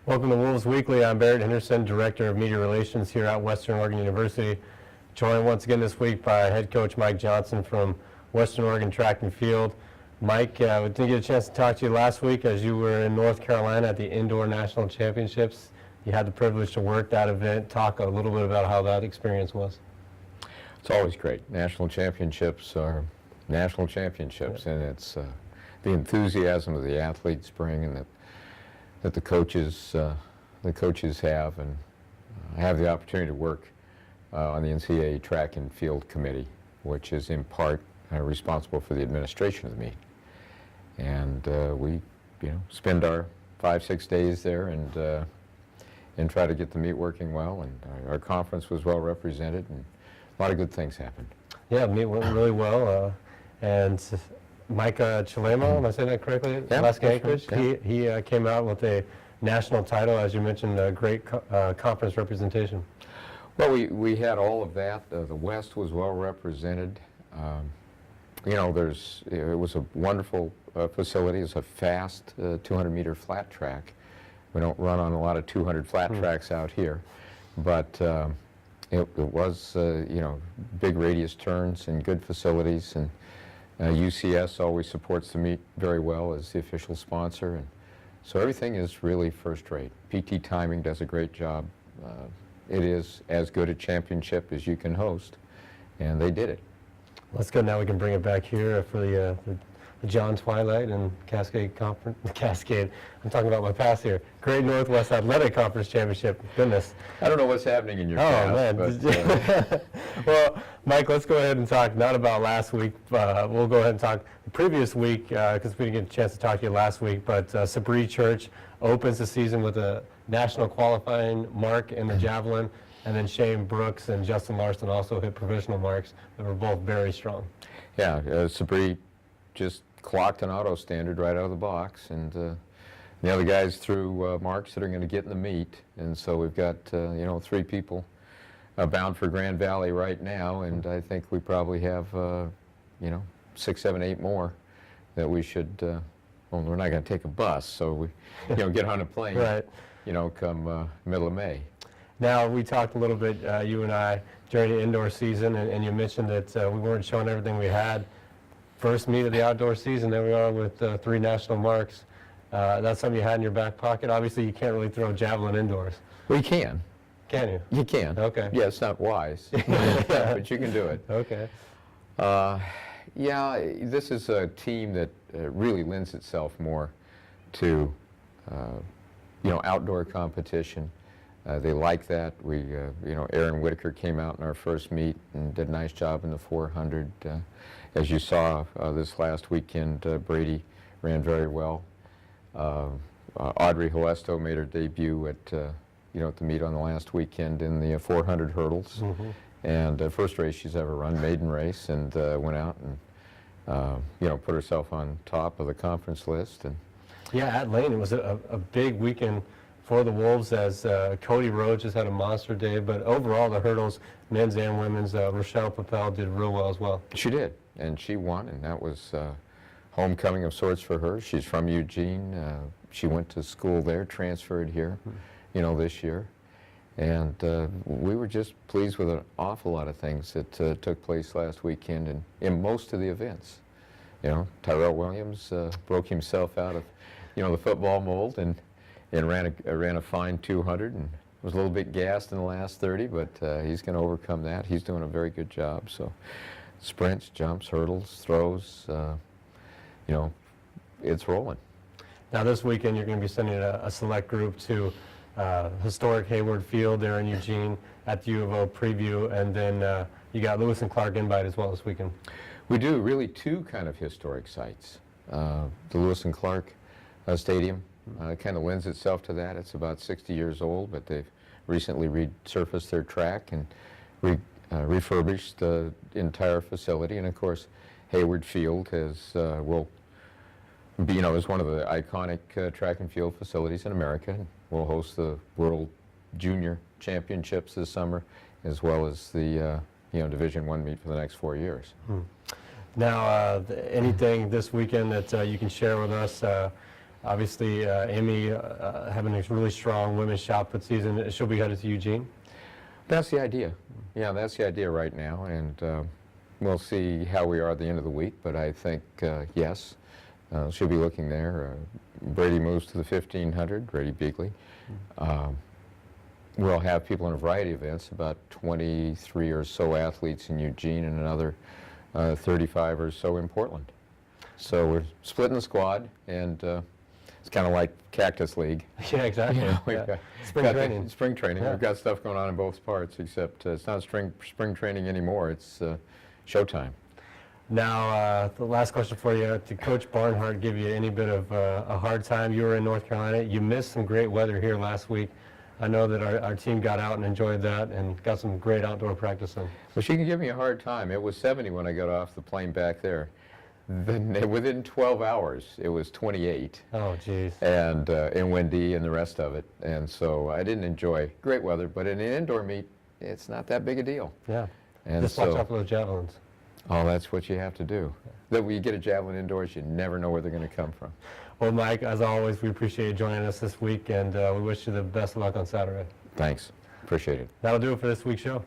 Welcome to Wolves Weekly. I'm Barrett Henderson, Director of Media Relations here at Western Oregon University. Joined once again this week by head coach Mike Johnson from Western Oregon Track and Field. Mike, we didn't get a chance to talk to you last week as you were in North Carolina at the Indoor National Championships. You had the privilege to work that event. Talk a little bit about how that experience was. It's always great. National championships are national championships, and it's the enthusiasm of the athletes bring, and that the coaches have, and I have the opportunity to work on the NCAA Track and Field Committee, which is in part responsible for the administration of the meet. And we, spend our 5-6 days there and try to get the meet working well. And our conference was well represented, and a lot of good things happened. Yeah, the meet went really well. And Micah Chalemo, am I saying that correctly? Yeah, Alaska Anchorage. Yeah. He came out with a national title, as you mentioned, a great conference representation. Well, we had all of that. The West was well represented. It was a wonderful facility. It's a fast 200-meter flat track. We don't run on a lot of 200 flat tracks out here, but it was, big radius turns and good facilities, and UCS always supports the meet very well as the official sponsor, and so everything is really first rate. PT Timing does a great job. It is as good a championship as you can host, and they did it. Let's go. Now we can bring it back here for the John Twilight and Cascade Conference. Cascade. I'm talking about my past here. Great Northwest Athletic Conference Championship. Goodness. I don't know what's happening in your past. Man. But, well, Mike, let's go ahead and talk not about last week. We'll go ahead and talk the previous week because we didn't get a chance to talk to you last week. But Sabree Church opens the season with a national qualifying mark in the javelin. And then Shane Brooks and Justin Larson also hit provisional marks that were both very strong. Yeah, Sabree just clocked an auto standard right out of the box, and the other guys threw marks that are going to get in the meet, and so we've got 3 people bound for Grand Valley right now, and I think we probably have 6, 7, 8 more that we should. Well, we're not going to take a bus, so we get on a plane. Right. Come middle of May. Now, we talked a little bit, you and I, during the indoor season, and you mentioned that we weren't showing everything we had. First meet of the outdoor season, there we are with 3 national marks. That's something you had in your back pocket. Obviously, you can't really throw javelin indoors. Well, you can. Can you? You can. Okay. Yeah, it's not wise, but you can do it. Okay. Yeah, this is a team that really lends itself more to, outdoor competition. They like that. We, Aaron Whitaker came out in our first meet and did a nice job in the 400. As you saw this last weekend, Brady ran very well. Audrey Hoesto made her debut at, at the meet on the last weekend in the 400 hurdles. Mm-hmm. And first race she's ever run, maiden race, and went out and, put herself on top of the conference list. And yeah, at Lane, it was a big weekend for the Wolves, as Cody Rhodes just had a monster day, but overall the hurdles, men's and women's, Rochelle Papel did real well as well. She did, and she won, and that was homecoming of sorts for her. She's from Eugene. She went to school there, transferred here, this year, and we were just pleased with an awful lot of things that took place last weekend and in most of the events. Tyrell Williams broke himself out of, the football mold and ran a fine 200 and was a little bit gassed in the last 30, but he's going to overcome that. He's doing a very good job. So sprints, jumps, hurdles, throws, it's rolling. Now this weekend you're going to be sending a select group to historic Hayward Field there in Eugene at the U of O preview, and then you got Lewis and Clark Invite as well this weekend. We do, really 2 kind of historic sites. The Lewis and Clark Stadium. It kind of lends itself to that. It's about 60 years old, but they've recently resurfaced their track and refurbished the entire facility. And of course, Hayward Field will be, is one of the iconic track and field facilities in America. We'll host the World Junior Championships this summer, as well as the Division I meet for the next 4 years. Now, anything this weekend that you can share with us? Obviously, Amy having a really strong women's shot put season. She'll be headed to Eugene. That's the idea. Yeah, that's the idea right now, and we'll see how we are at the end of the week, but I think, yes, she'll be looking there. Brady moves to the 1500, Brady Beagley. We'll have people in a variety of events, about 23 or so athletes in Eugene and another 35 or so in Portland. So we're splitting the squad, and it's kind of like Cactus League. Yeah, exactly. We've Yeah. got- Spring got the training. Spring training. Yeah. We've got stuff going on in both parts, except it's not spring training anymore. It's showtime. Now, the last question for you. Did Coach Barnhart give you any bit of a hard time? You were in North Carolina. You missed some great weather here last week. I know that our team got out and enjoyed that and got some great outdoor practice in. Well, she can give me a hard time. It was 70 when I got off the plane back there. Then within 12 hours, it was 28. Oh, geez. And windy and the rest of it. And so I didn't enjoy great weather, but in an indoor meet, it's not that big a deal. Yeah. And Just watch out for those javelins. oh, that's what you have to do. That when you get a javelin indoors, you never know where they're going to come from. Well, Mike, as always, we appreciate you joining us this week, and we wish you the best of luck on Saturday. Thanks. Appreciate it. That'll do it for this week's show.